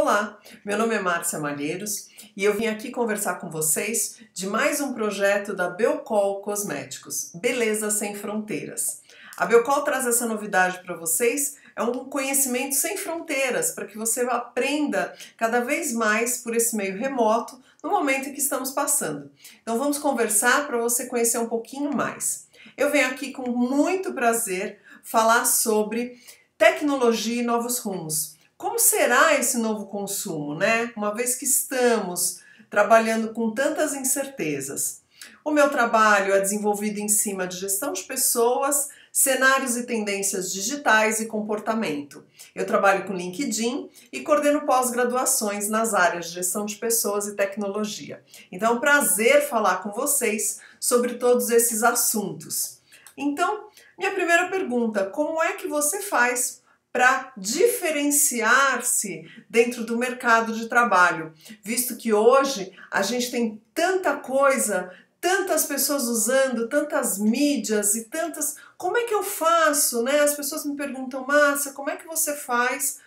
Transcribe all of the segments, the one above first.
Olá, meu nome é Márcia Malheiros e eu vim aqui conversar com vocês de mais um projeto da Belcol Cosméticos, Beleza Sem Fronteiras. A Belcol traz essa novidade para vocês, é um conhecimento sem fronteiras, para que você aprenda cada vez mais por esse meio remoto no momento em que estamos passando. Então vamos conversar para você conhecer um pouquinho mais. Eu venho aqui com muito prazer falar sobre tecnologia e novos rumos. Como será esse novo consumo, né? Uma vez que estamos trabalhando com tantas incertezas. O meu trabalho é desenvolvido em cima de gestão de pessoas, cenários e tendências digitais e comportamento. Eu trabalho com LinkedIn e coordeno pós-graduações nas áreas de gestão de pessoas e tecnologia. Então é um prazer falar com vocês sobre todos esses assuntos. Então, minha primeira pergunta, como é que você faz para diferenciar-se dentro do mercado de trabalho, visto que hoje a gente tem tanta coisa, tantas pessoas usando, tantas mídias e tantas... Como é que eu faço, né? As pessoas me perguntam, Márcia, como é que você faz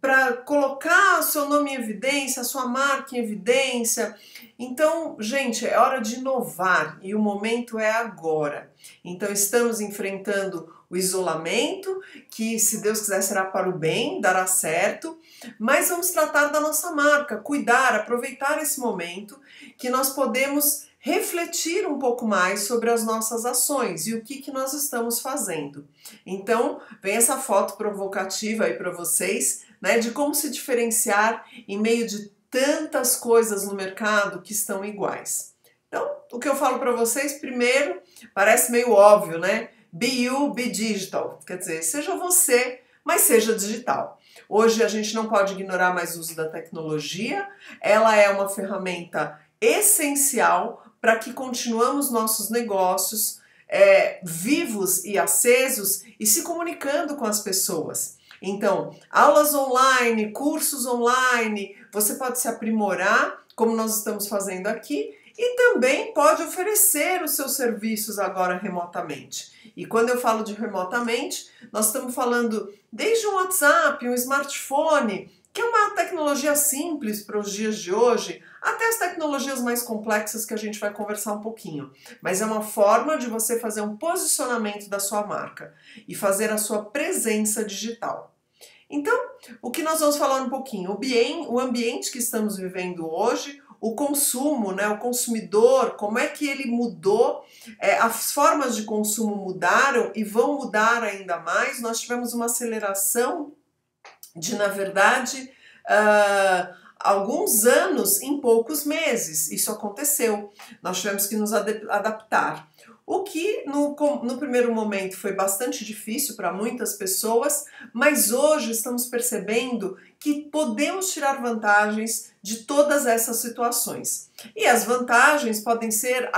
para colocar o seu nome em evidência, a sua marca em evidência? Então, gente, é hora de inovar e o momento é agora. Então, estamos enfrentando o isolamento, que se Deus quiser será para o bem, dará certo, mas vamos tratar da nossa marca, cuidar, aproveitar esse momento que nós podemos refletir um pouco mais sobre as nossas ações e o que nós estamos fazendo. Então, vem essa foto provocativa aí para vocês, né, de como se diferenciar em meio de tantas coisas no mercado que estão iguais. Então, o que eu falo para vocês, primeiro, parece meio óbvio, né? Be you, be digital. Quer dizer, seja você, mas seja digital. Hoje a gente não pode ignorar mais o uso da tecnologia. Ela é uma ferramenta essencial para que continuamos nossos negócios vivos e acesos e se comunicando com as pessoas. Então, aulas online, cursos online, você pode se aprimorar, como nós estamos fazendo aqui, e também pode oferecer os seus serviços agora remotamente. E quando eu falo de remotamente, nós estamos falando desde um WhatsApp, um smartphone, que é uma tecnologia simples para os dias de hoje, até as tecnologias mais complexas que a gente vai conversar um pouquinho. Mas é uma forma de você fazer um posicionamento da sua marca e fazer a sua presença digital. Então, o que nós vamos falar um pouquinho? O ambiente que estamos vivendo hoje, o consumo, né, o consumidor, como é que ele mudou, as formas de consumo mudaram e vão mudar ainda mais. Nós tivemos uma aceleração de, na verdade, alguns anos em poucos meses. Isso aconteceu. Nós tivemos que nos adaptar. O que no primeiro momento foi bastante difícil para muitas pessoas, mas hoje estamos percebendo que podemos tirar vantagens de todas essas situações. E as vantagens podem ser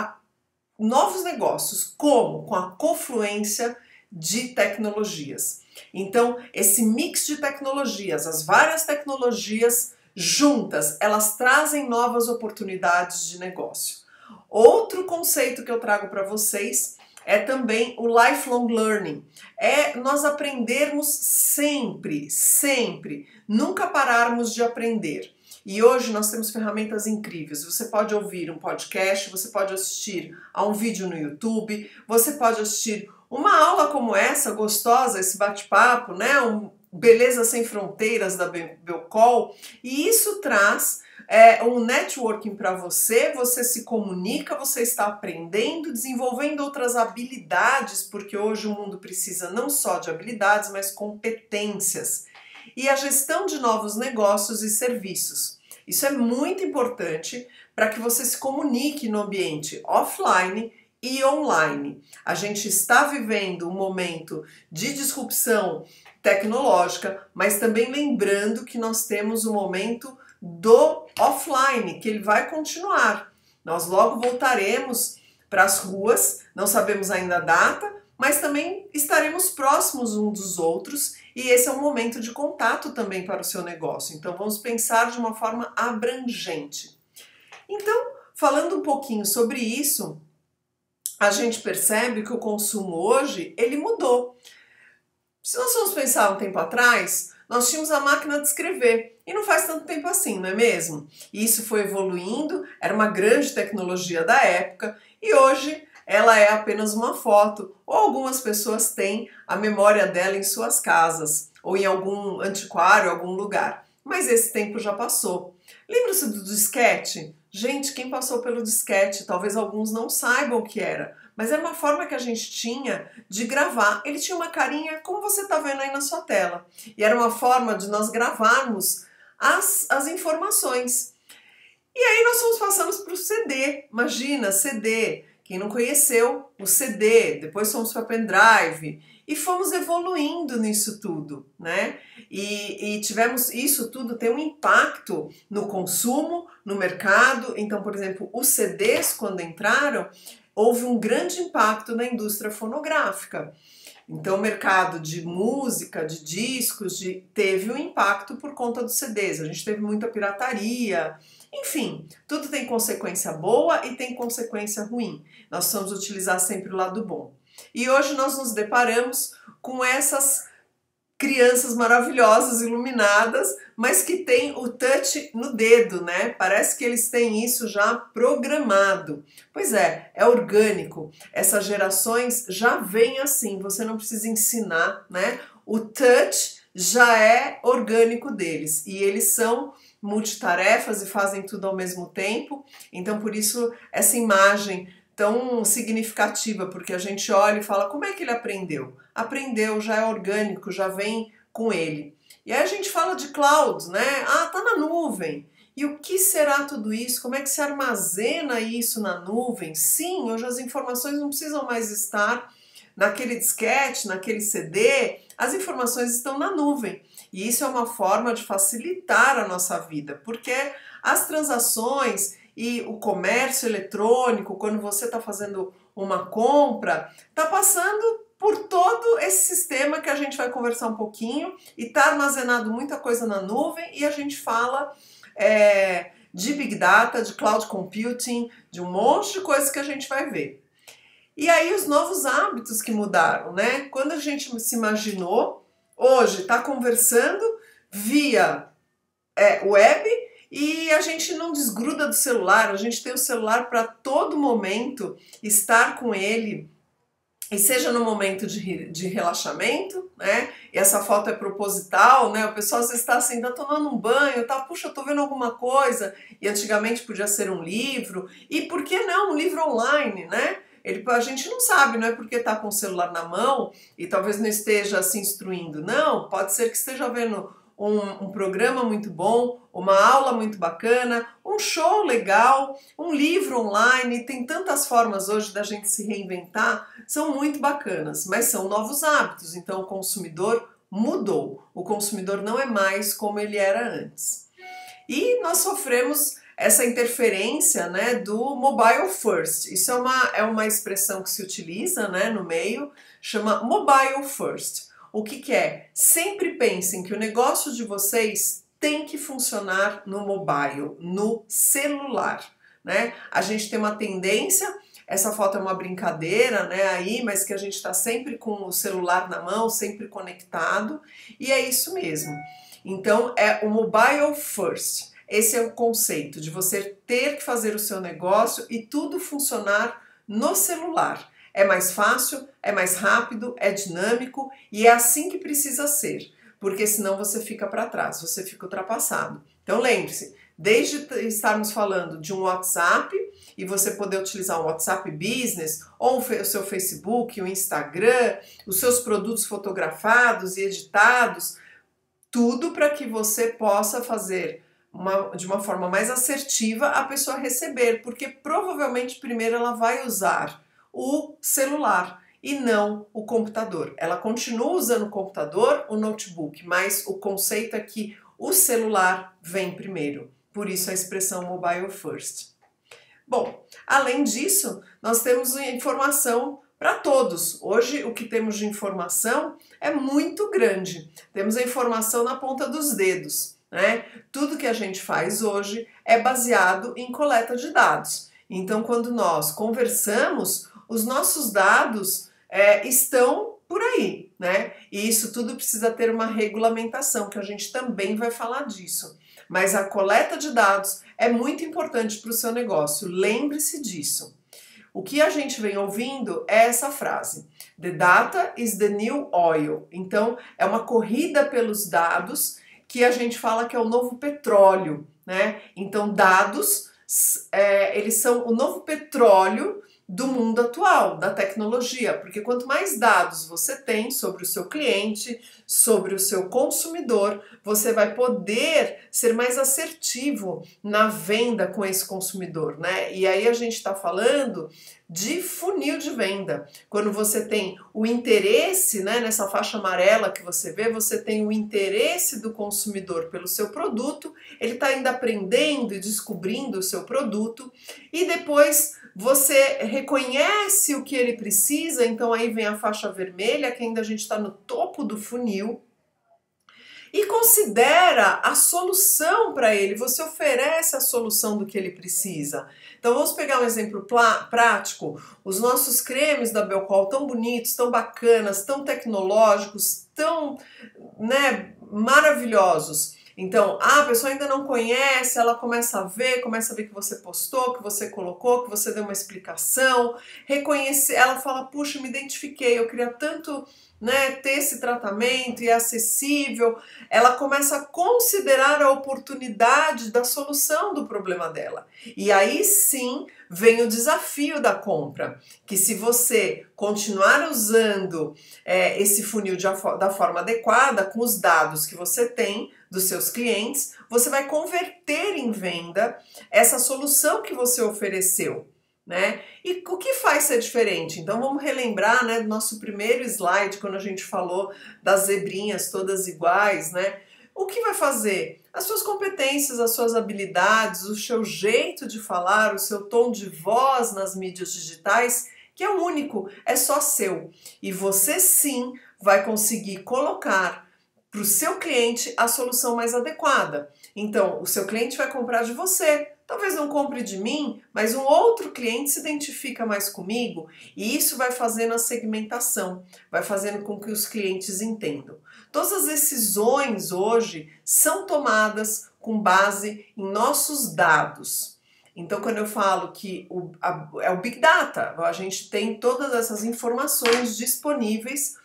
novos negócios, como com a confluência de tecnologias. Então, esse mix de tecnologias, as várias tecnologias juntas, elas trazem novas oportunidades de negócio. Outro conceito que eu trago para vocês é também o lifelong learning. É nós aprendermos sempre, sempre, nunca pararmos de aprender. E hoje nós temos ferramentas incríveis. Você pode ouvir um podcast, você pode assistir a um vídeo no YouTube, você pode assistir uma aula como essa, gostosa, esse bate-papo, né? Beleza Sem Fronteiras da Belcol, e isso traz um networking para você, você se comunica, você está aprendendo, desenvolvendo outras habilidades, porque hoje o mundo precisa não só de habilidades, mas competências. E a gestão de novos negócios e serviços. Isso é muito importante para que você se comunique no ambiente offline e online. A gente está vivendo um momento de disrupção tecnológica, mas também lembrando que nós temos o momento do offline, que ele vai continuar. Nós logo voltaremos para as ruas, não sabemos ainda a data, mas também estaremos próximos uns dos outros e esse é um momento de contato também para o seu negócio. Então vamos pensar de uma forma abrangente. Então, falando um pouquinho sobre isso, a gente percebe que o consumo hoje, ele mudou. Se nós vamos pensar um tempo atrás, nós tínhamos a máquina de escrever. E não faz tanto tempo assim, não é mesmo? E isso foi evoluindo, era uma grande tecnologia da época e hoje ela é apenas uma foto, ou algumas pessoas têm a memória dela em suas casas, ou em algum antiquário, algum lugar. Mas esse tempo já passou. Lembra-se do disquete? Gente, quem passou pelo disquete, talvez alguns não saibam o que era, mas era uma forma que a gente tinha de gravar. Ele tinha uma carinha como você está vendo aí na sua tela. E era uma forma de nós gravarmos as informações. E aí nós fomos passando para o CD. Imagina, CD. Quem não conheceu o CD, depois fomos para pendrive e fomos evoluindo nisso tudo, né? E tivemos isso tudo tem um impacto no consumo, no mercado. Então, por exemplo, os CDs quando entraram, houve um grande impacto na indústria fonográfica. Então, o mercado de música, de discos, teve um impacto por conta dos CDs. A gente teve muita pirataria. Enfim, tudo tem consequência boa e tem consequência ruim. Nós precisamos utilizar sempre o lado bom. E hoje nós nos deparamos com essas crianças maravilhosas, iluminadas, mas que têm o touch no dedo, né? Parece que eles têm isso já programado. Pois é orgânico. Essas gerações já vêm assim, você não precisa ensinar, né? O touch já é orgânico deles e eles são multitarefas e fazem tudo ao mesmo tempo. Então, por isso, essa imagem tão significativa, porque a gente olha e fala, como é que ele aprendeu? Aprendeu, já é orgânico, já vem com ele. E aí a gente fala de cloud, né? Ah, tá na nuvem. E o que será tudo isso? Como é que se armazena isso na nuvem? Sim, hoje as informações não precisam mais estar naquele disquete, naquele CD, as informações estão na nuvem. E isso é uma forma de facilitar a nossa vida, porque as transações e o comércio eletrônico, quando você está fazendo uma compra, está passando por todo esse sistema que a gente vai conversar um pouquinho e está armazenado muita coisa na nuvem e a gente fala de Big Data, de Cloud Computing, de um monte de coisas que a gente vai ver. E aí os novos hábitos que mudaram, né? Quando a gente se imaginou, hoje está conversando via web e a gente não desgruda do celular, a gente tem o celular para todo momento estar com ele, e seja no momento de relaxamento, né? E essa foto é proposital, né? O pessoal às vezes está assim, tá tomando um banho, tá, puxa, eu tô vendo alguma coisa, e antigamente podia ser um livro, e por que não um livro online, né? A gente não sabe, não é porque está com o celular na mão e talvez não esteja se instruindo, não, pode ser que esteja vendo um programa muito bom, uma aula muito bacana, um show legal, um livro online. Tem tantas formas hoje da gente se reinventar, são muito bacanas, mas são novos hábitos, então o consumidor mudou, o consumidor não é mais como ele era antes. E nós sofremos essa interferência, né, do mobile first. Isso é uma expressão que se utiliza, né, no meio, chama mobile first. O que é? Sempre pensem que o negócio de vocês tem que funcionar no mobile, no celular, né? A gente tem uma tendência, essa foto é uma brincadeira, né, aí, mas que a gente está sempre com o celular na mão, sempre conectado, e é isso mesmo. Então, é o mobile first. Esse é o conceito de você ter que fazer o seu negócio e tudo funcionar no celular. É mais fácil, é mais rápido, é dinâmico e é assim que precisa ser, porque senão você fica para trás, você fica ultrapassado. Então lembre-se, desde estarmos falando de um WhatsApp e você poder utilizar um WhatsApp Business ou o seu Facebook, o Instagram, os seus produtos fotografados e editados, tudo para que você possa fazer de uma forma mais assertiva a pessoa receber, porque provavelmente primeiro ela vai usar o celular e não o computador. Ela continua usando o computador, o notebook, mas o conceito é que o celular vem primeiro. Por isso a expressão mobile first. Bom, além disso, nós temos informação para todos. Hoje o que temos de informação é muito grande. Temos a informação na ponta dos dedos, né? Tudo que a gente faz hoje é baseado em coleta de dados. Então, quando nós conversamos, os nossos dados estão por aí, né? E isso tudo precisa ter uma regulamentação, que a gente também vai falar disso. Mas a coleta de dados é muito importante para o seu negócio, lembre-se disso. O que a gente vem ouvindo é essa frase: The data is the new oil. Então, é uma corrida pelos dados que a gente fala que é o novo petróleo, né? Então, dados, eles são o novo petróleo do mundo atual, da tecnologia, porque quanto mais dados você tem sobre o seu cliente, sobre o seu consumidor, você vai poder ser mais assertivo na venda com esse consumidor, né? E aí a gente está falando de funil de venda. Quando você tem o interesse, né, nessa faixa amarela que você vê, você tem o interesse do consumidor pelo seu produto, ele está ainda aprendendo e descobrindo o seu produto, e depois você reconhece o que ele precisa, então aí vem a faixa vermelha, que ainda a gente está no topo do funil, e considera a solução para ele, você oferece a solução do que ele precisa. Então vamos pegar um exemplo prático, os nossos cremes da Belcol tão bonitos, tão bacanas, tão tecnológicos, tão, né, maravilhosos. Então, a pessoa ainda não conhece, ela começa a ver que você postou, que você colocou, que você deu uma explicação, reconhece, ela fala, puxa, me identifiquei, eu queria tanto, né, ter esse tratamento e é acessível. Ela começa a considerar a oportunidade da solução do problema dela. E aí sim vem o desafio da compra, que se você continuar usando esse funil da forma adequada, com os dados que você tem dos seus clientes, você vai converter em venda essa solução que você ofereceu, né? E o que faz ser diferente? Então vamos relembrar, né, do nosso primeiro slide, quando a gente falou das zebrinhas todas iguais, né? O que vai fazer? As suas competências, as suas habilidades, o seu jeito de falar, o seu tom de voz nas mídias digitais, que é único, é só seu. E você sim vai conseguir colocar para o seu cliente a solução mais adequada. Então, o seu cliente vai comprar de você. Talvez não compre de mim, mas um outro cliente se identifica mais comigo, e isso vai fazendo a segmentação, vai fazendo com que os clientes entendam. Todas as decisões hoje são tomadas com base em nossos dados. Então, quando eu falo que é o Big Data, a gente tem todas essas informações disponíveis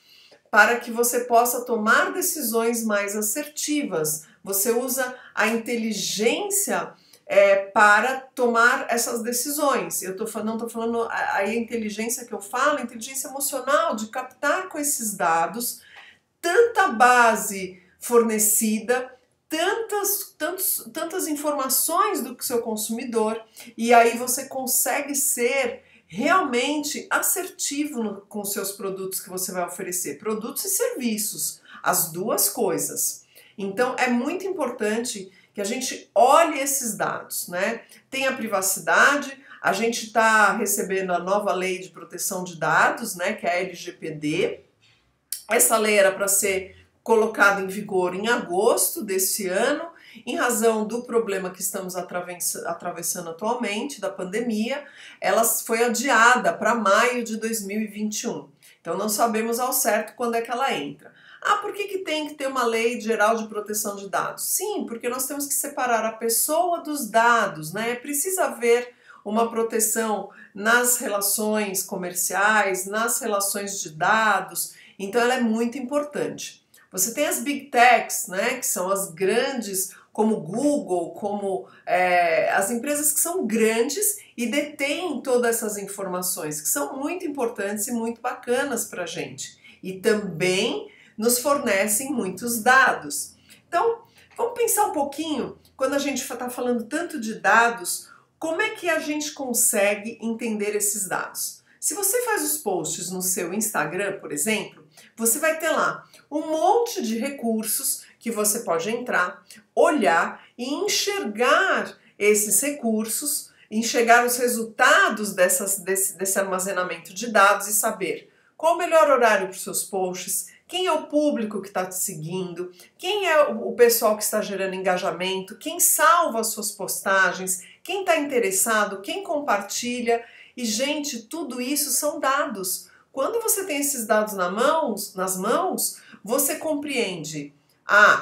para que você possa tomar decisões mais assertivas. Você usa a inteligência para tomar essas decisões. Não estou falando a inteligência que eu falo, a inteligência emocional, de captar com esses dados tanta base fornecida, tantas informações do seu consumidor, e aí você consegue ser realmente assertivo com os seus produtos que você vai oferecer, produtos e serviços, as duas coisas. Então é muito importante que a gente olhe esses dados, né? Tem a privacidade, a gente está recebendo a nova lei de proteção de dados, né, que é a LGPD. Essa lei era para ser colocada em vigor em agosto desse ano, em razão do problema que estamos atravessando atualmente, da pandemia. Ela foi adiada para maio de 2021. Então não sabemos ao certo quando é que ela entra. Ah, por que tem que ter uma lei geral de proteção de dados? Sim, porque nós temos que separar a pessoa dos dados, né? Precisa haver uma proteção nas relações comerciais, nas relações de dados, então ela é muito importante. Você tem as Big Techs, né, que são as grandes, como Google, como as empresas que são grandes e detêm todas essas informações, que são muito importantes e muito bacanas para a gente. E também nos fornecem muitos dados. Então, vamos pensar um pouquinho, quando a gente está falando tanto de dados, como é que a gente consegue entender esses dados? Se você faz os posts no seu Instagram, por exemplo, você vai ter lá um monte de recursos que você pode entrar, olhar e enxergar esses recursos, enxergar os resultados desse armazenamento de dados e saber qual o melhor horário para os seus posts, quem é o público que está te seguindo, quem é o pessoal que está gerando engajamento, quem salva as suas postagens, quem está interessado, quem compartilha. E, gente, tudo isso são dados. Quando você tem esses dados nas mãos, você compreende,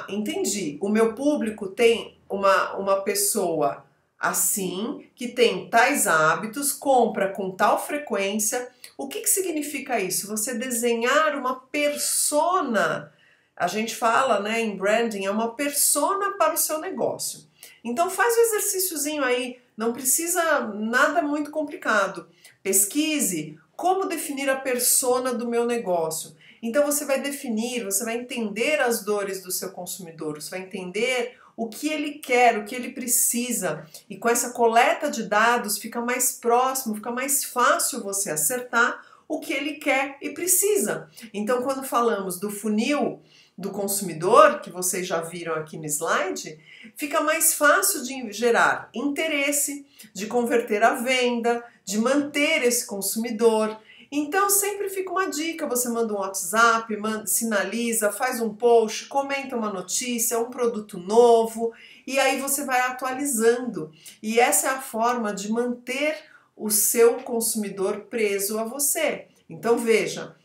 entendi, o meu público tem uma pessoa assim, que tem tais hábitos, compra com tal frequência. O que significa isso? Você desenhar uma persona. A gente fala, né, em branding, é uma persona para o seu negócio. Então faz o exercíciozinho aí, não precisa nada muito complicado. Pesquise como definir a persona do meu negócio. Então você vai definir, você vai entender as dores do seu consumidor, você vai entender o que ele quer, o que ele precisa. E com essa coleta de dados fica mais próximo, fica mais fácil você acertar o que ele quer e precisa. Então quando falamos do funil do consumidor, que vocês já viram aqui no slide, fica mais fácil de gerar interesse, de converter a venda, de manter esse consumidor. Então sempre fica uma dica, você manda um WhatsApp, sinaliza, faz um post, comenta uma notícia, um produto novo, e aí você vai atualizando. E essa é a forma de manter o seu consumidor preso a você. Então veja,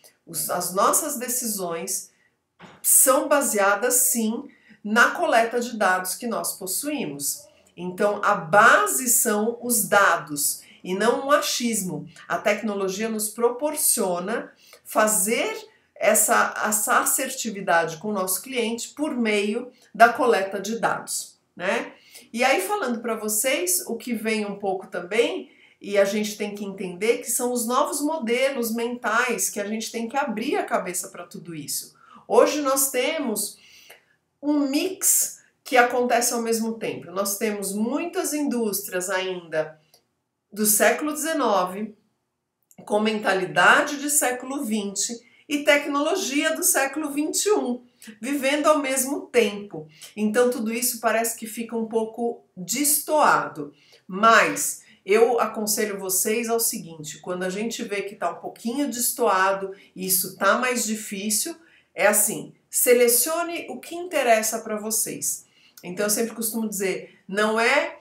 as nossas decisões são baseadas sim na coleta de dados que nós possuímos. Então a base são os dados e não um achismo. A tecnologia nos proporciona fazer essa assertividade com o nosso cliente por meio da coleta de dados, né? E aí falando para vocês, o que vem um pouco também, e a gente tem que entender que são os novos modelos mentais que a gente tem que abrir a cabeça para tudo isso. Hoje nós temos um mix que acontece ao mesmo tempo. Nós temos muitas indústrias ainda do século XIX, com mentalidade de século XX e tecnologia do século XXI, vivendo ao mesmo tempo. Então tudo isso parece que fica um pouco destoado, mas eu aconselho vocês ao seguinte: quando a gente vê que está um pouquinho destoado e isso está mais difícil, é assim, selecione o que interessa para vocês. Então eu sempre costumo dizer, não é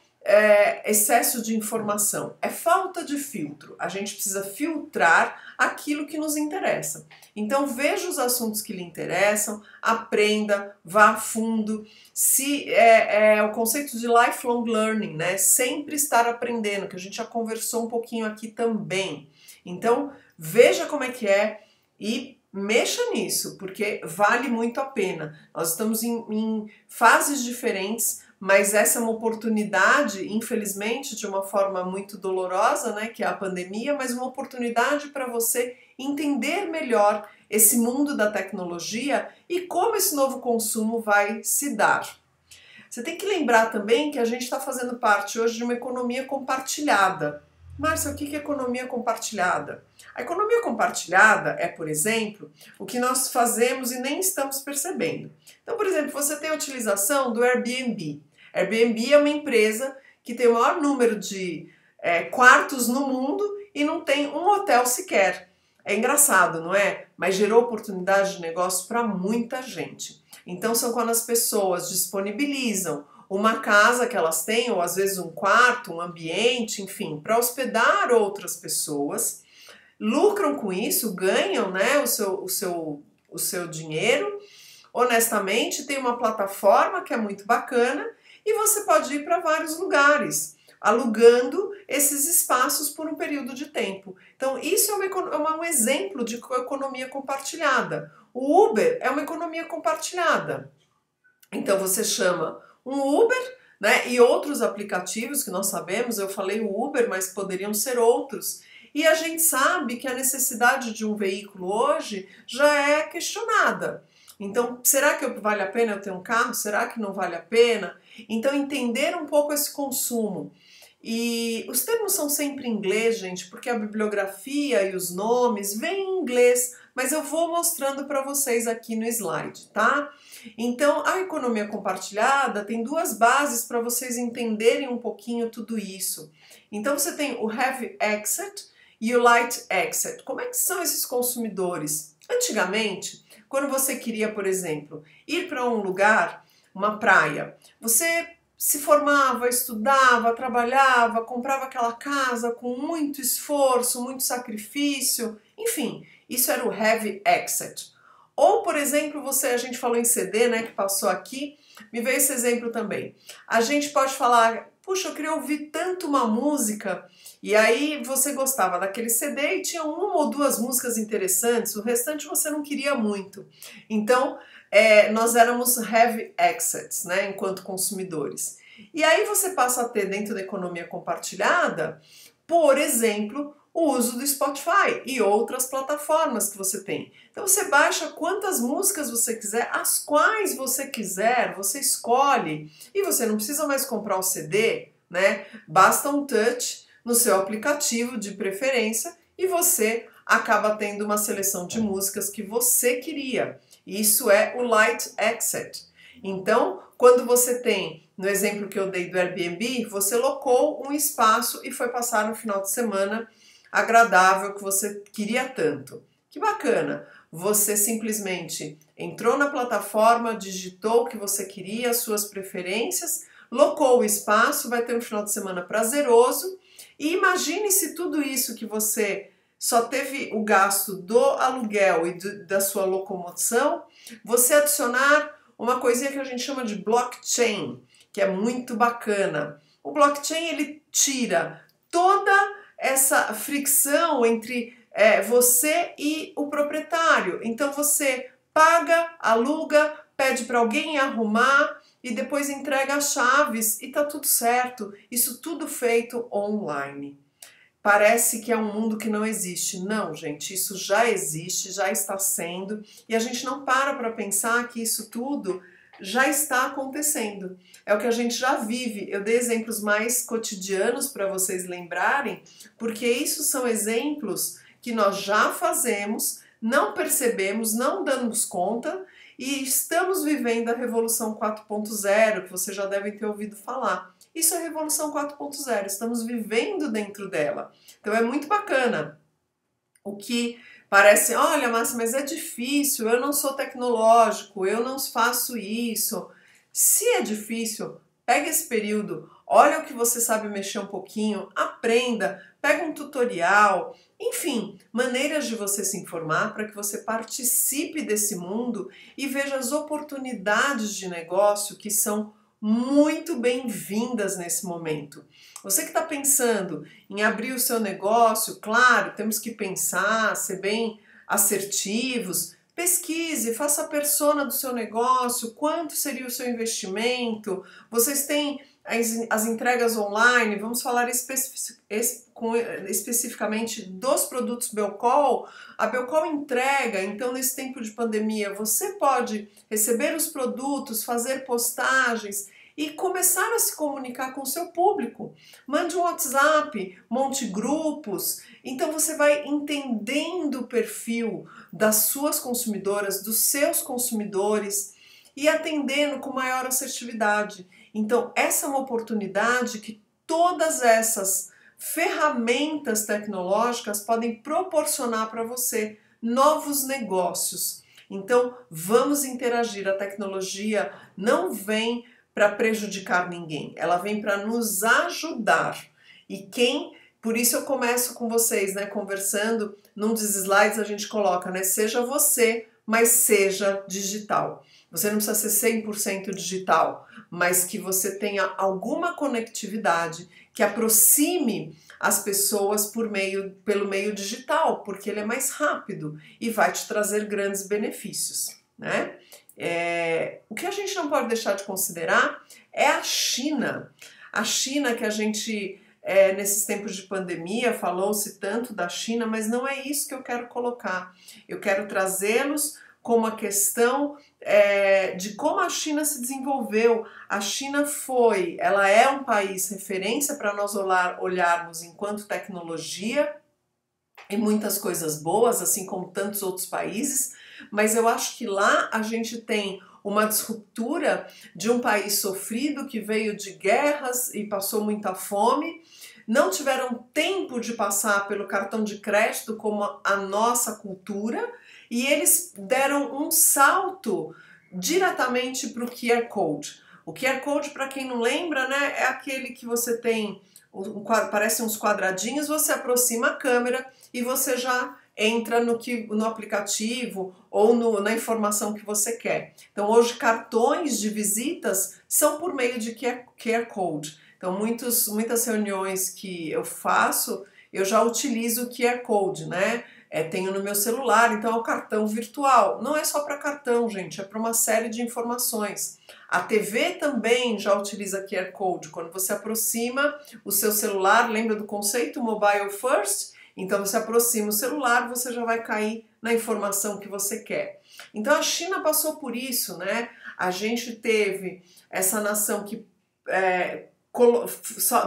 excesso de informação, é falta de filtro. A gente precisa filtrar aquilo que nos interessa. Então veja os assuntos que lhe interessam, aprenda, vá a fundo. Se é o conceito de lifelong learning, né? Sempre estar aprendendo, que a gente já conversou um pouquinho aqui também. Então veja como é que é e mexa nisso, porque vale muito a pena. Nós estamos em fases diferentes, mas essa é uma oportunidade, infelizmente, de uma forma muito dolorosa, né, que é a pandemia, mas uma oportunidade para você entender melhor esse mundo da tecnologia e como esse novo consumo vai se dar. Você tem que lembrar também que a gente está fazendo parte hoje de uma economia compartilhada. Márcia, o que é economia compartilhada? A economia compartilhada é, por exemplo, o que nós fazemos e nem estamos percebendo. Então, por exemplo, você tem a utilização do Airbnb. Airbnb é uma empresa que tem o maior número de quartos no mundo e não tem um hotel sequer. É engraçado, não é? Mas gerou oportunidade de negócio para muita gente. Então são quando as pessoas disponibilizam uma casa que elas têm, ou às vezes um quarto, um ambiente, enfim, para hospedar outras pessoas, lucram com isso, ganham, né, o seu dinheiro, honestamente, tem uma plataforma que é muito bacana e você pode ir para vários lugares, alugando esses espaços por um período de tempo. Então isso é um exemplo de economia compartilhada. O Uber é uma economia compartilhada. Então você chama um Uber, né, e outros aplicativos que nós sabemos, eu falei o Uber, mas poderiam ser outros. E a gente sabe que a necessidade de um veículo hoje já é questionada. Então, será que vale a pena eu ter um carro? Será que não vale a pena? Então, entender um pouco esse consumo. E os termos são sempre em inglês, gente, porque a bibliografia e os nomes vêm em inglês, mas eu vou mostrando para vocês aqui no slide, tá? Então, a economia compartilhada tem duas bases para vocês entenderem um pouquinho tudo isso. Então, você tem o Heavy Asset e o Light Asset. Como é que são esses consumidores? Antigamente, quando você queria, por exemplo, ir para um lugar, uma praia, você se formava, estudava, trabalhava, comprava aquela casa com muito esforço, muito sacrifício, enfim, Isso era o Heavy Exit. Ou, por exemplo, a gente falou em CD, né, que passou aqui, me veio esse exemplo também. A gente pode falar, puxa, eu queria ouvir tanto uma música, e aí você gostava daquele CD e tinha uma ou duas músicas interessantes, o restante você não queria muito. Então, nós éramos heavy exits, né, enquanto consumidores. E aí você passa a ter dentro da economia compartilhada, por exemplo, o uso do Spotify e outras plataformas que você tem. Então você baixa quantas músicas você quiser, as quais você quiser, você escolhe e você não precisa mais comprar o CD, né? Basta um touch no seu aplicativo de preferência e você acaba tendo uma seleção de músicas que você queria. Isso é o Light Exit. Então, quando você tem, no exemplo que eu dei do Airbnb, você locou um espaço e foi passar no final de semana agradável que você queria tanto. Que bacana! Você simplesmente entrou na plataforma, digitou o que você queria, suas preferências, locou o espaço, vai ter um final de semana prazeroso e imagine se tudo isso que você só teve o gasto do aluguel e da sua locomoção, você adicionar uma coisinha que a gente chama de blockchain, que é muito bacana. O blockchain ele tira toda essa fricção entre você e o proprietário. Então você paga, aluga, pede para alguém arrumar e depois entrega as chaves e tá tudo certo. Isso tudo feito online. Parece que é um mundo que não existe. Não, gente, isso já existe, já está sendo, e a gente não para pensar que isso tudo já está acontecendo. É o que a gente já vive. Eu dei exemplos mais cotidianos para vocês lembrarem, porque isso são exemplos que nós já fazemos, não percebemos, não damos conta e estamos vivendo a Revolução 4.0, que vocês já devem ter ouvido falar. Isso é a Revolução 4.0, estamos vivendo dentro dela. Então é muito bacana. O que parece, olha, Márcia, mas é difícil, eu não sou tecnológico, eu não faço isso. Se é difícil, pega esse período, olha o que você sabe mexer um pouquinho, aprenda, pega um tutorial, enfim, maneiras de você se informar para que você participe desse mundo e veja as oportunidades de negócio que são muito bem-vindas nesse momento. Você que está pensando em abrir o seu negócio, claro, temos que pensar, ser bem assertivos, pesquise, faça a persona do seu negócio, quanto seria o seu investimento, vocês têm as entregas online, vamos falar especificamente dos produtos Belcol. A Belcol entrega, então nesse tempo de pandemia você pode receber os produtos, fazer postagens e começar a se comunicar com o seu público. Mande um WhatsApp, monte grupos, então você vai entendendo o perfil das suas consumidoras, dos seus consumidores e atendendo com maior assertividade. Então, essa é uma oportunidade que todas essas ferramentas tecnológicas podem proporcionar para você novos negócios. Então, vamos interagir. A tecnologia não vem para prejudicar ninguém, ela vem para nos ajudar. E por isso eu começo com vocês, né, conversando, num dos slides a gente coloca, né, seja você, mas seja digital. Você não precisa ser 100% digital, mas que você tenha alguma conectividade que aproxime as pessoas pelo meio digital, porque ele é mais rápido e vai te trazer grandes benefícios, né? O que a gente não pode deixar de considerar é a China. A China que a gente, nesses tempos de pandemia, falou-se tanto da China, mas não é isso que eu quero colocar. Eu quero trazê-los como a questão de como a China se desenvolveu. A China ela é um país referência para nós olharmos enquanto tecnologia e muitas coisas boas, assim como tantos outros países, mas eu acho que lá a gente tem uma disruptura de um país sofrido que veio de guerras e passou muita fome, não tiveram tempo de passar pelo cartão de crédito como a nossa cultura, e eles deram um salto diretamente para o QR Code. O QR Code, para quem não lembra, né, é aquele que você tem, parece uns quadradinhos, você aproxima a câmera e você já entra no aplicativo ou na informação que você quer. Então hoje cartões de visitas são por meio de QR Code. Então muitas reuniões que eu faço, eu já utilizo o QR Code, né? Tenho no meu celular, então é o cartão virtual. Não é só para cartão, gente, é para uma série de informações. A TV também já utiliza QR Code. Quando você aproxima o seu celular, lembra do conceito Mobile First? Então você aproxima o celular, você já vai cair na informação que você quer. Então a China passou por isso, né? A gente teve essa nação que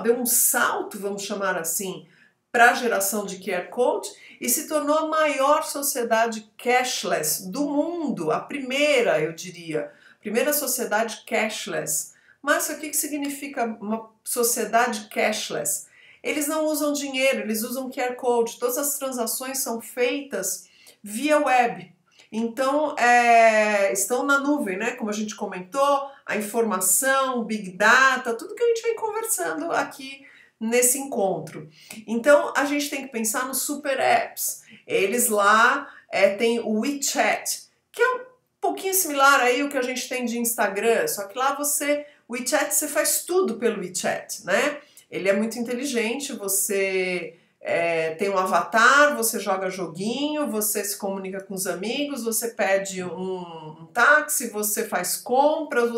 deu um salto, vamos chamar assim, para a geração de QR Code e se tornou a maior sociedade cashless do mundo, a primeira, eu diria, primeira sociedade cashless. Mas o que significa uma sociedade cashless? Eles não usam dinheiro, eles usam QR Code, todas as transações são feitas via web. Então, estão na nuvem, né? Como a gente comentou, a informação, Big Data, tudo que a gente vem conversando aqui nesse encontro. Então, a gente tem que pensar nos super apps. Eles lá têm o WeChat, que é um pouquinho similar aí o que a gente tem de Instagram, só que lá o WeChat você faz tudo pelo WeChat, né? Ele é muito inteligente, você tem um avatar, você joga joguinho, você se comunica com os amigos, você pede um táxi, você faz compras,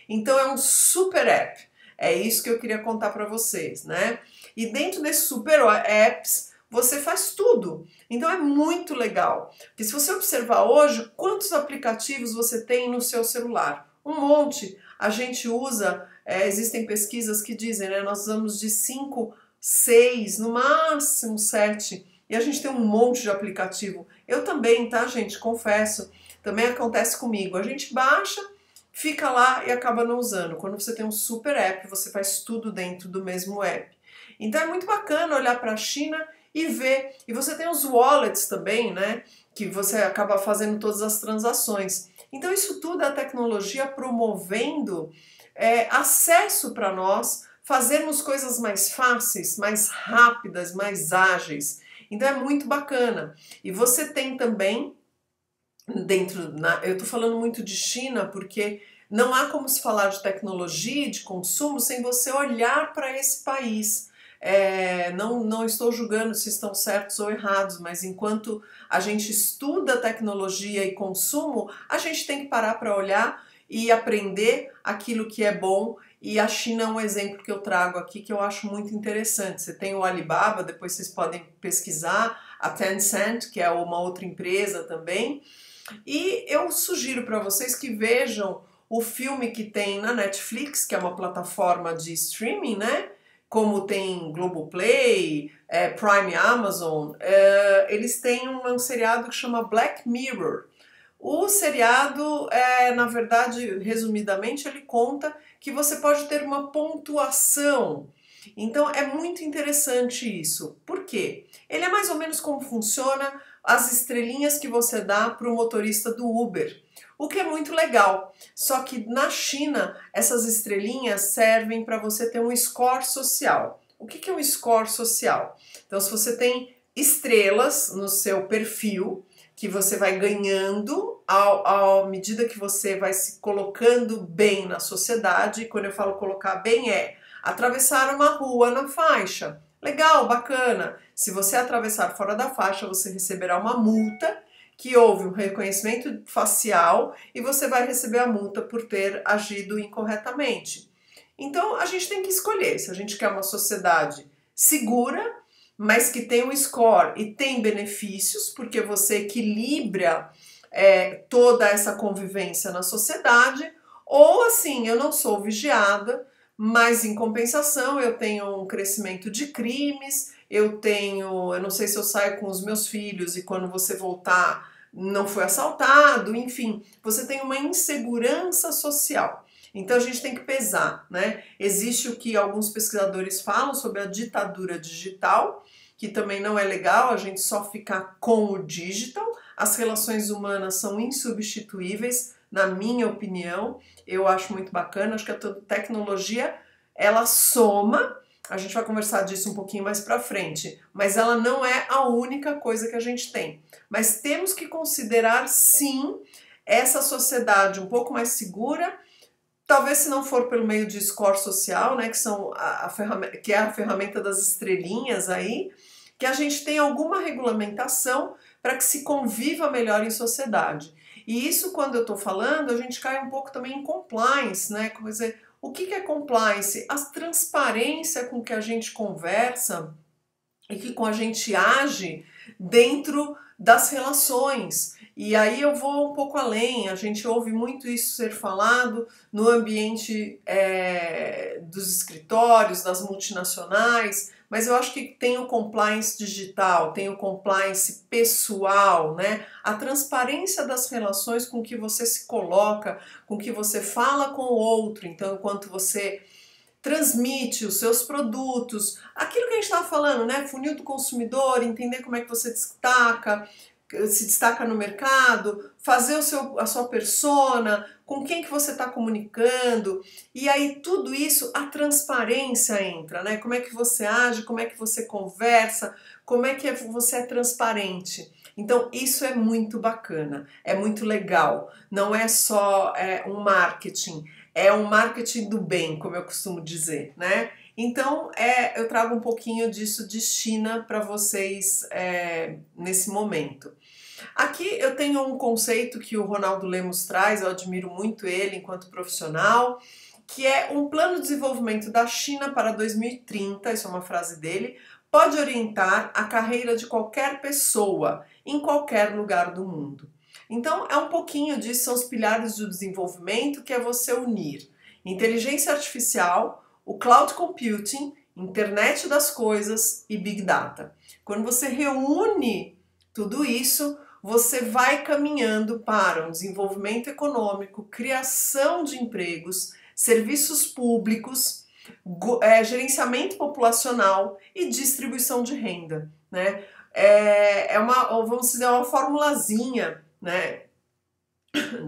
então é um super app. É isso que eu queria contar para vocês, né? E dentro desses super apps, você faz tudo. Então é muito legal. Porque se você observar hoje, quantos aplicativos você tem no seu celular? Um monte. A gente usa, existem pesquisas que dizem, né? Nós usamos de 5, 6, no máximo 7. E a gente tem um monte de aplicativo. Eu também, tá, gente? Confesso. Também acontece comigo. A gente baixa, fica lá e acaba não usando. Quando você tem um super app, você faz tudo dentro do mesmo app. Então é muito bacana olhar para a China e ver. E você tem os wallets também, né? Que você acaba fazendo todas as transações. Então isso tudo é a tecnologia promovendo acesso para nós, fazermos coisas mais fáceis, mais rápidas, mais ágeis. Então é muito bacana. E você tem também eu estou falando muito de China porque não há como se falar de tecnologia e de consumo sem você olhar para esse país. Não estou julgando se estão certos ou errados, mas enquanto a gente estuda tecnologia e consumo, a gente tem que parar para olhar e aprender aquilo que é bom. E a China é um exemplo que eu trago aqui que eu acho muito interessante. Você tem o Alibaba, depois vocês podem pesquisar, a Tencent, que é uma outra empresa também. E eu sugiro para vocês que vejam o filme que tem na Netflix, que é uma plataforma de streaming, né? Como tem Globoplay, Prime Amazon, eles têm um seriado que chama Black Mirror. O seriado, na verdade, resumidamente, ele conta que você pode ter uma pontuação. Então é muito interessante isso. Por quê? Ele é mais ou menos como funciona as estrelinhas que você dá para o motorista do Uber. O que é muito legal. Só que na China, essas estrelinhas servem para você ter um score social. O que é um score social? Então, se você tem estrelas no seu perfil, que você vai ganhando à medida que você vai se colocando bem na sociedade, e quando eu falo colocar bem atravessar uma rua na faixa. Legal, bacana. Se você atravessar fora da faixa, você receberá uma multa, que houve um reconhecimento facial e você vai receber a multa por ter agido incorretamente. Então a gente tem que escolher se a gente quer uma sociedade segura, mas que tem um score e tem benefícios, porque você equilibra toda essa convivência na sociedade, ou assim, eu não sou vigiada, mas em compensação eu tenho um crescimento de crimes, eu não sei se eu saio com os meus filhos e quando você voltar não foi assaltado, enfim, você tem uma insegurança social. Então a gente tem que pesar, né? Existe o que alguns pesquisadores falam sobre a ditadura digital, que também não é legal a gente só ficar com o digital. As relações humanas são insubstituíveis, na minha opinião. Eu acho muito bacana, acho que a tecnologia ela soma, A gente vai conversar disso um pouquinho mais para frente, mas ela não é a única coisa que a gente tem. Mas temos que considerar, sim, essa sociedade um pouco mais segura, talvez se não for pelo meio de score social, né, que, são que é a ferramenta das estrelinhas aí, que a gente tem alguma regulamentação para que se conviva melhor em sociedade. E isso, quando eu estou falando, a gente cai um pouco também em compliance, né? Quer dizer, o que é compliance? A transparência com que a gente conversa e que com a gente age dentro das relações. E aí eu vou um pouco além, a gente ouve muito isso ser falado no ambiente dos escritórios, das multinacionais, mas eu acho que tem o compliance digital, tem o compliance pessoal, né? A transparência das relações com que você se coloca, com que você fala com o outro, então enquanto você transmite os seus produtos, aquilo que a gente estava falando, né? Funil do consumidor, entender como é que você se destaca no mercado, fazer a sua persona, com quem que você está comunicando, e aí tudo isso, a transparência entra, né? Como é que você age, como é que você conversa, como é que você é transparente. Então isso é muito bacana, é muito legal, não é só um marketing, é um marketing do bem, como eu costumo dizer, né? Então, eu trago um pouquinho disso de China para vocês nesse momento. Aqui eu tenho um conceito que o Ronaldo Lemos traz, eu admiro muito ele enquanto profissional, que é um plano de desenvolvimento da China para 2030, isso é uma frase dele, pode orientar a carreira de qualquer pessoa, em qualquer lugar do mundo. Então, é um pouquinho disso, são os pilares do desenvolvimento, que é você unir inteligência artificial, o cloud computing, internet das coisas e big data. Quando você reúne tudo isso, você vai caminhando para um desenvolvimento econômico, criação de empregos, serviços públicos, gerenciamento populacional e distribuição de renda, né? Vamos dizer, uma formulazinha, né?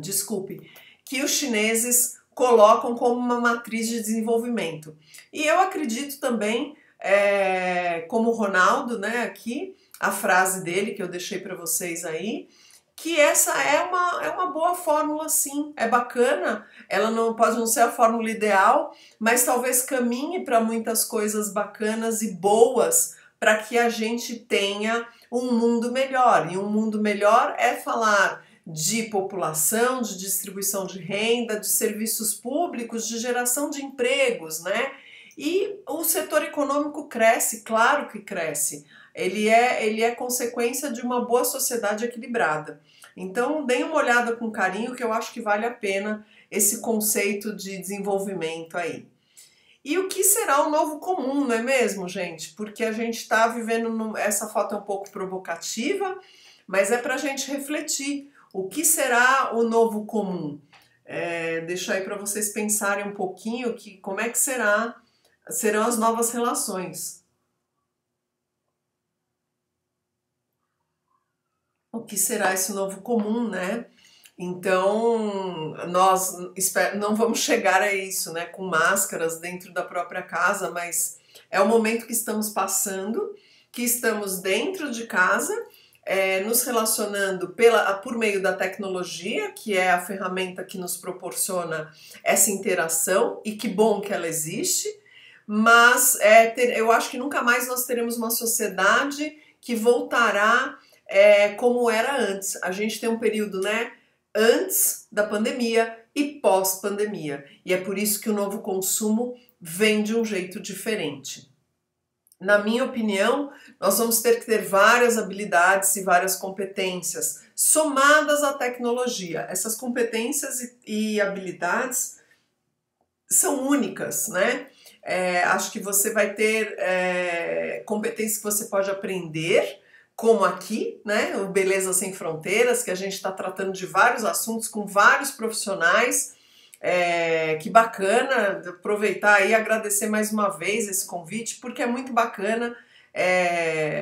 Desculpe, que os chineses colocam como uma matriz de desenvolvimento. E eu acredito também, como o Ronaldo, né, aqui, a frase dele que eu deixei para vocês aí, que essa é uma boa fórmula, sim, é bacana, ela não pode não ser a fórmula ideal, mas talvez caminhe para muitas coisas bacanas e boas para que a gente tenha um mundo melhor. E um mundo melhor é falar de população, de distribuição de renda, de serviços públicos, de geração de empregos, né? E o setor econômico cresce, claro que cresce. Ele é consequência de uma boa sociedade equilibrada. Então, deem uma olhada com carinho, que eu acho que vale a pena esse conceito de desenvolvimento aí. E o que será o novo comum, não é mesmo, gente? Porque a gente está vivendo, essa foto é um pouco provocativa, mas é para a gente refletir. O que será o novo comum? Deixo aí para vocês pensarem um pouquinho como é que serão as novas relações. O que será esse novo comum, né? Então, nós não vamos chegar a isso, né, com máscaras dentro da própria casa, mas é o momento que estamos passando, que estamos dentro de casa, nos relacionando por meio da tecnologia, que é a ferramenta que nos proporciona essa interação, e que bom que ela existe, mas eu acho que nunca mais nós teremos uma sociedade que voltará como era antes. A gente tem um período, né, antes da pandemia e pós-pandemia, e é por isso que o novo consumo vem de um jeito diferente. Na minha opinião, nós vamos ter que ter várias habilidades e várias competências somadas à tecnologia. Essas competências e habilidades são únicas, né? Acho que você vai ter competências que você pode aprender, como aqui, né? O Beleza Sem Fronteiras, que a gente está tratando de vários assuntos com vários profissionais. Que bacana, aproveitar e agradecer mais uma vez esse convite, porque é muito bacana,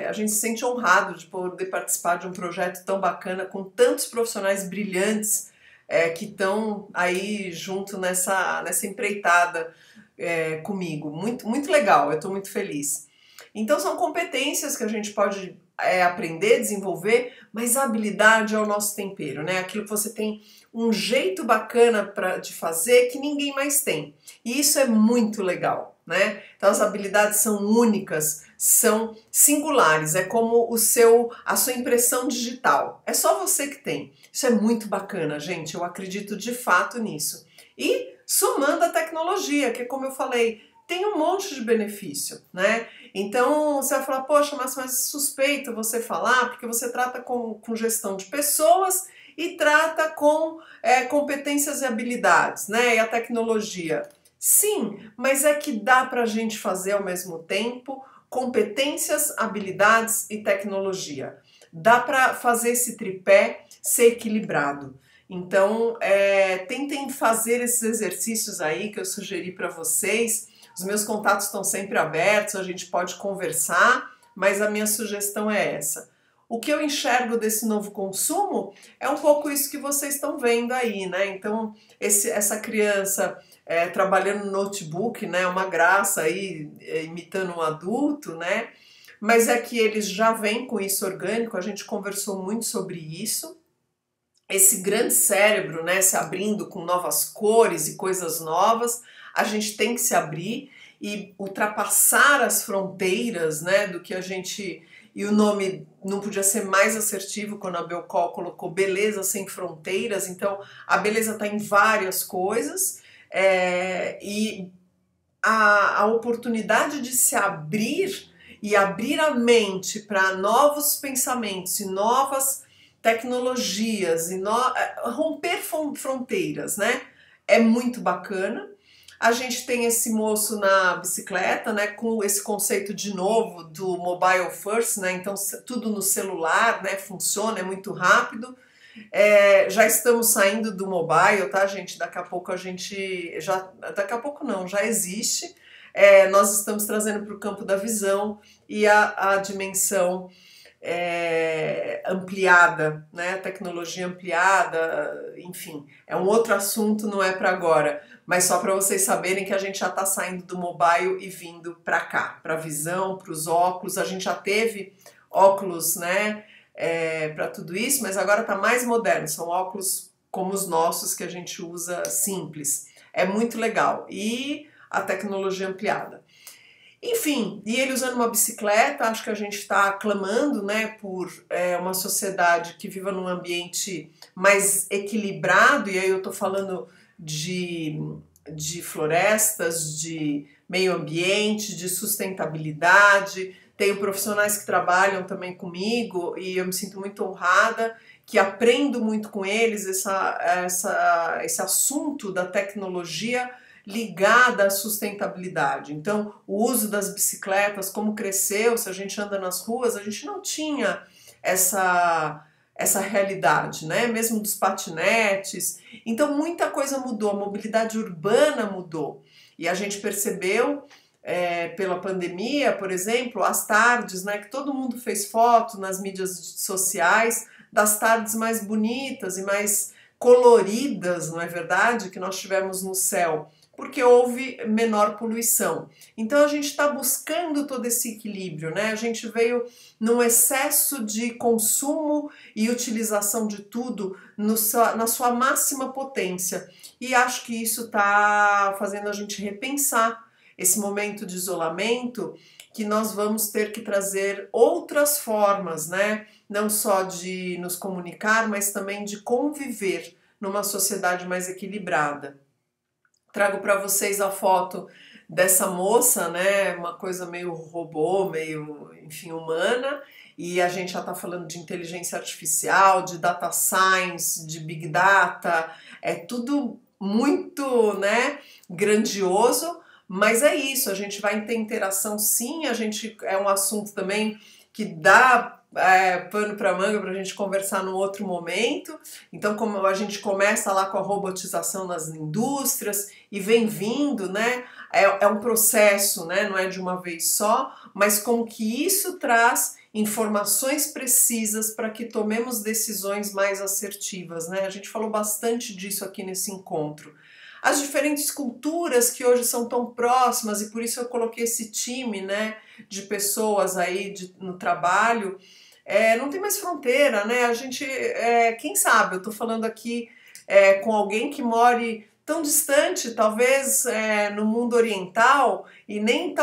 a gente se sente honrado de poder participar de um projeto tão bacana, com tantos profissionais brilhantes que estão aí junto nessa empreitada comigo. Muito legal, eu estou muito feliz. Então são competências que a gente pode aprender, desenvolver, mas a habilidade é o nosso tempero, né? Aquilo que você tem um jeito bacana de fazer que ninguém mais tem. E isso é muito legal, né? Então as habilidades são únicas, são singulares, é como a sua impressão digital. É só você que tem. Isso é muito bacana, gente. Eu acredito de fato nisso. E somando a tecnologia, que como eu falei, tem um monte de benefício, né? Então você vai falar, poxa, mas é suspeito você falar, porque você trata com gestão de pessoas e trata com competências e habilidades, né? E a tecnologia. Sim, mas é que dá pra gente fazer ao mesmo tempo competências, habilidades e tecnologia. Dá pra fazer esse tripé ser equilibrado. Então, tentem fazer esses exercícios aí que eu sugeri para vocês. Os meus contatos estão sempre abertos, a gente pode conversar, mas a minha sugestão é essa. O que eu enxergo desse novo consumo é um pouco isso que vocês estão vendo aí, né? Então, essa criança trabalhando no notebook, né? Uma graça aí, imitando um adulto, né? Mas é que eles já vêm com isso orgânico, a gente conversou muito sobre isso. Esse grande cérebro, né, se abrindo com novas cores e coisas novas, a gente tem que se abrir e ultrapassar as fronteiras, né, do que a gente... E o nome não podia ser mais assertivo quando a Belcol colocou beleza sem fronteiras. Então, a beleza está em várias coisas e a oportunidade de se abrir e abrir a mente para novos pensamentos e novas tecnologias e romper fronteiras, né? É muito bacana. A gente tem esse moço na bicicleta, né? Com esse conceito de novo do mobile first, né? Então tudo no celular, né? Funciona, é muito rápido. Já estamos saindo do mobile, tá, gente? Daqui a pouco daqui a pouco não, já existe. Nós estamos trazendo para o campo da visão e a dimensão ampliada, né? Tecnologia ampliada, enfim, é um outro assunto, não é para agora, mas só para vocês saberem que a gente já está saindo do mobile e vindo para cá, para a visão, para os óculos. A gente já teve óculos, né? Para tudo isso, mas agora está mais moderno, são óculos como os nossos que a gente usa simples. É muito legal. E a tecnologia ampliada. Enfim, e ele usando uma bicicleta, acho que a gente está clamando, né, por uma sociedade que viva num ambiente mais equilibrado, e aí eu estou falando de florestas, de meio ambiente, de sustentabilidade. Tenho profissionais que trabalham também comigo e eu me sinto muito honrada, que aprendo muito com eles esse assunto da tecnologia ligada à sustentabilidade. Então, o uso das bicicletas, como cresceu, se a gente anda nas ruas, a gente não tinha essa realidade, né? Mesmo dos patinetes. Então, muita coisa mudou, a mobilidade urbana mudou. E a gente percebeu, pela pandemia, por exemplo, as tardes, né? Que todo mundo fez foto nas mídias sociais das tardes mais bonitas e mais coloridas, não é verdade? Que nós tivemos no céu, porque houve menor poluição. Então a gente está buscando todo esse equilíbrio, né? A gente veio num excesso de consumo e utilização de tudo na sua máxima potência. E acho que isso está fazendo a gente repensar esse momento de isolamento, que nós vamos ter que trazer outras formas, né? Não só de nos comunicar, mas também de conviver numa sociedade mais equilibrada. Trago para vocês a foto dessa moça, né? Uma coisa meio robô, meio, enfim, humana. E a gente já está falando de inteligência artificial, de data science, de big data. É tudo muito, né, grandioso. Mas é isso, a gente vai ter interação sim, é um assunto também que dá pano para manga para a gente conversar num outro momento. Então, como a gente começa lá com a robotização nas indústrias e vem vindo, né? É um processo, né? Não é de uma vez só, mas como que isso traz informações precisas para que tomemos decisões mais assertivas, né? A gente falou bastante disso aqui nesse encontro. as diferentes culturas que hoje são tão próximas, e por isso eu coloquei esse time, né, de pessoas aí no trabalho. Não tem mais fronteira, né? A gente, quem sabe, eu tô falando aqui com alguém que more tão distante, talvez no mundo oriental e nem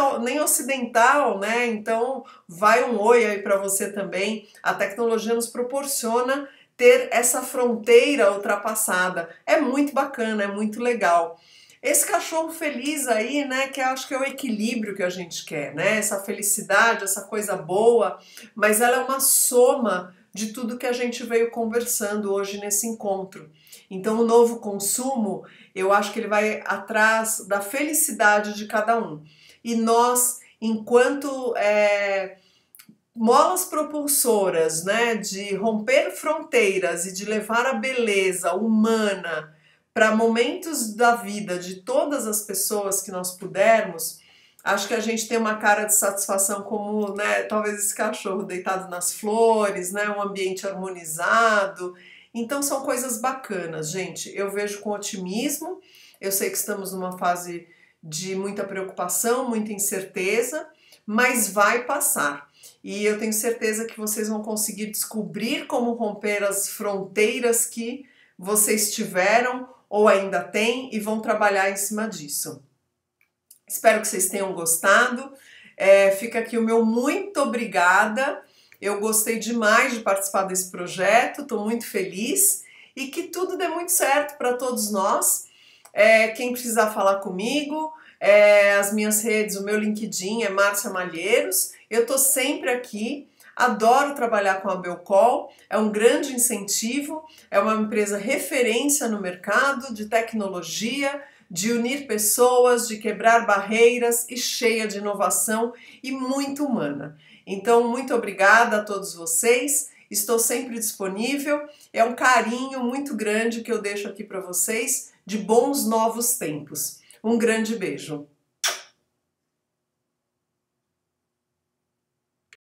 ocidental, né? Então, vai um oi aí para você também. A tecnologia nos proporciona ter essa fronteira ultrapassada. É muito bacana, é muito legal. Esse cachorro feliz aí, né, que eu acho que é o equilíbrio que a gente quer, né? Essa felicidade, essa coisa boa, mas ela é uma soma de tudo que a gente veio conversando hoje nesse encontro. Então, o novo consumo, eu acho que ele vai atrás da felicidade de cada um. E nós, enquanto molas propulsoras, né, de romper fronteiras e de levar a beleza humana para momentos da vida de todas as pessoas que nós pudermos, acho que a gente tem uma cara de satisfação como, né, talvez esse cachorro deitado nas flores, né, um ambiente harmonizado. Então são coisas bacanas, gente. Eu vejo com otimismo. Eu sei que estamos numa fase de muita preocupação, muita incerteza, mas vai passar. E eu tenho certeza que vocês vão conseguir descobrir como romper as fronteiras que vocês tiveram ou ainda têm e vão trabalhar em cima disso. Espero que vocês tenham gostado. Fica aqui o meu muito obrigada. Eu gostei demais de participar desse projeto, estou muito feliz e que tudo dê muito certo para todos nós. Quem precisar falar comigo, as minhas redes, o meu LinkedIn é Márcia Malheiros. Eu estou sempre aqui. Adoro trabalhar com a Belcol, é um grande incentivo, é uma empresa referência no mercado de tecnologia, de unir pessoas, de quebrar barreiras e cheia de inovação e muito humana. Então, muito obrigada a todos vocês, estou sempre disponível, é um carinho muito grande que eu deixo aqui para vocês de bons novos tempos. Um grande beijo!